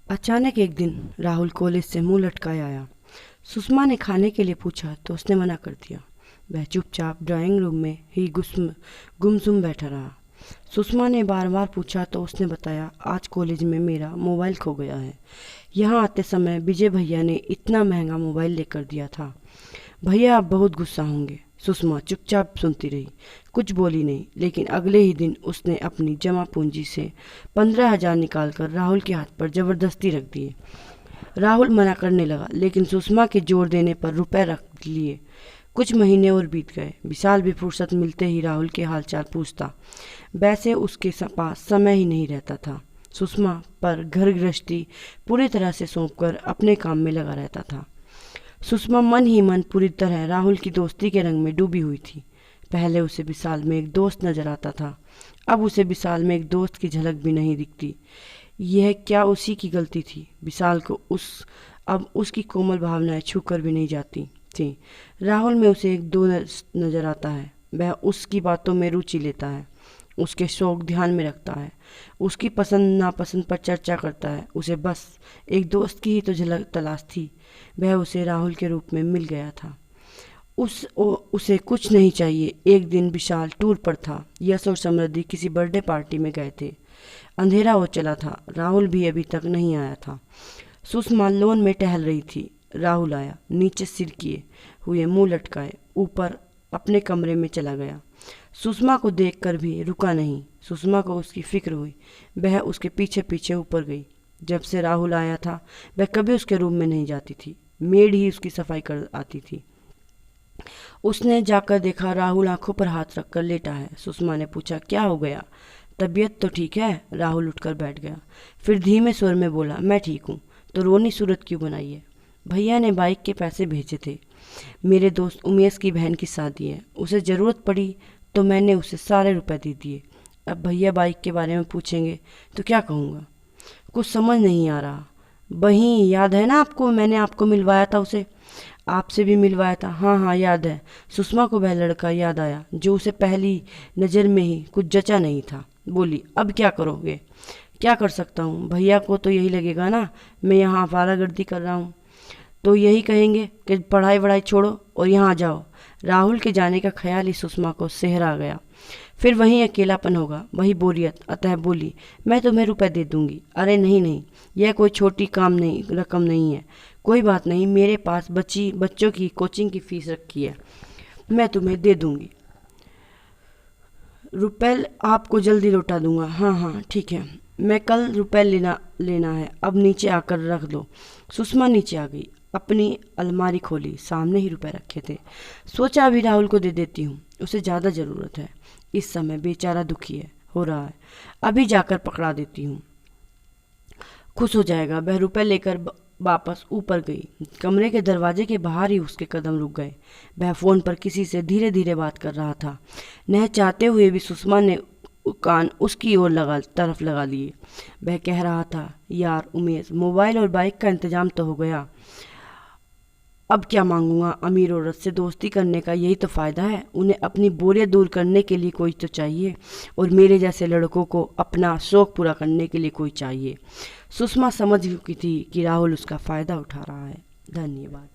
अचानक एक दिन राहुल कॉलेज से मुंह लटकाए आया। सुषमा ने खाने के लिए पूछा तो उसने मना कर दिया। वह चुपचाप ड्राइंग रूम में ही गुमसुम बैठा रहा। सुषमा ने बार बार पूछा तो उसने बताया, आज कॉलेज में मेरा मोबाइल खो गया है। यहाँ आते समय विजय भैया ने इतना महंगा मोबाइल लेकर दिया था। भैया आप बहुत गुस्सा होंगे। सुषमा चुपचाप सुनती रही, कुछ बोली नहीं। लेकिन अगले ही दिन उसने अपनी जमा पूंजी से 15,000 निकालकर राहुल के हाथ पर जबरदस्ती रख दिए। राहुल मना करने लगा, लेकिन सुषमा के जोर देने पर रुपए रख लिए। कुछ महीने और बीत गए। विशाल भी फुर्सत मिलते ही राहुल के हालचाल पूछता। वैसे उसके पास समय ही नहीं रहता था। सुषमा पर घर गृहस्थी पूरी तरह से सौंपकर अपने काम में लगा रहता था। सुषमा मन ही मन पूरी तरह राहुल की दोस्ती के रंग में डूबी हुई थी। पहले उसे विशाल में एक दोस्त नजर आता था, अब उसे विशाल में एक दोस्त की झलक भी नहीं दिखती। यह क्या उसी की गलती थी? विशाल को अब उसकी कोमल भावनाएं छूकर भी नहीं जाती थी। राहुल में उसे एक दोस्त नजर आता है। वह उसकी बातों में रुचि लेता है, उसके शौक ध्यान में रखता है, उसकी पसंद नापसंद पर चर्चा करता है। उसे बस एक दोस्त की ही तो झलक तलाश थी। वह उसे राहुल के रूप में मिल गया था। उसे कुछ नहीं चाहिए। एक दिन विशाल टूर पर था। यश और समृद्धि किसी बर्थडे पार्टी में गए थे। अंधेरा हो चला था। राहुल भी अभी तक नहीं आया था। सुषमा लॉन में टहल रही थी। राहुल आया, नीचे सिर किए हुए मुंह लटकाए ऊपर अपने कमरे में चला गया। सुषमा को देखकर भी रुका नहीं। सुषमा को उसकी फिक्र हुई। वह उसके पीछे पीछे ऊपर गई। जब से राहुल आया था वह कभी उसके रूम में नहीं जाती थी। मेड ही उसकी सफाई कर आती थी। उसने जाकर देखा, राहुल आंखों पर हाथ रखकर लेटा है। सुषमा ने पूछा, क्या हो गया? तबीयत तो ठीक है? राहुल उठकर बैठ गया। फिर धीमे स्वर में बोला, मैं ठीक हूँ। तो रोनी सूरत क्यों बनाई है? भैया ने बाइक के पैसे भेजे थे। मेरे दोस्त उमेश की बहन की शादी है, उसे ज़रूरत पड़ी तो मैंने उसे सारे रुपए दे दिए। अब भैया बाइक के बारे में पूछेंगे तो क्या कहूँगा? कुछ समझ नहीं आ रहा। वही याद है ना आपको, मैंने आपको मिलवाया था उसे। आपसे भी मिलवाया था। हाँ हाँ याद है। सुषमा को वह लड़का याद आया जो उसे पहली नज़र में ही कुछ जचा नहीं था। बोली, अब क्या करोगे? क्या कर सकता हूँ? भैया को तो यही लगेगा ना मैं यहाँ आवारागर्दी कर रहा हूँ, तो यही कहेंगे कि पढ़ाई वढ़ाई छोड़ो और यहाँ आ जाओ। राहुल के जाने का ख्याल ही सुषमा को सेहरा गया। फिर वहीं अकेलापन होगा, वही बोरियत। अतः बोली, मैं तुम्हें रुपए दे दूंगी। अरे नहीं नहीं, यह कोई छोटी रकम नहीं है। कोई बात नहीं, मेरे पास बच्चों की कोचिंग की फीस रखी है, मैं तुम्हें दे दूंगी। रुपए आपको जल्दी लौटा दूंगा। हाँ हाँ ठीक है, मैं कल रुपए लेना है। अब नीचे आकर रख दो। सुषमा नीचे आ गई, अपनी अलमारी खोली, सामने ही रुपए रखे थे। सोचा अभी राहुल को दे देती हूँ, उसे ज़्यादा ज़रूरत है। इस समय बेचारा दुखी हो रहा है, अभी जाकर पकड़ा देती हूँ, खुश हो जाएगा। वह रुपए लेकर वापस ऊपर गई। कमरे के दरवाजे के बाहर ही उसके कदम रुक गए। वह फ़ोन पर किसी से धीरे धीरे बात कर रहा था। न चाहते हुए भी सुषमा ने कान उसकी ओर तरफ लगा लिए। वह कह रहा था, यार उमेश, मोबाइल और बाइक का इंतजाम तो हो गया, अब क्या मांगूंगा? अमीर औरत से दोस्ती करने का यही तो फ़ायदा है। उन्हें अपनी बोरियत दूर करने के लिए कोई तो चाहिए, और मेरे जैसे लड़कों को अपना शौक़ पूरा करने के लिए कोई चाहिए। सुषमा समझ चुकी थी कि राहुल उसका फ़ायदा उठा रहा है। धन्यवाद।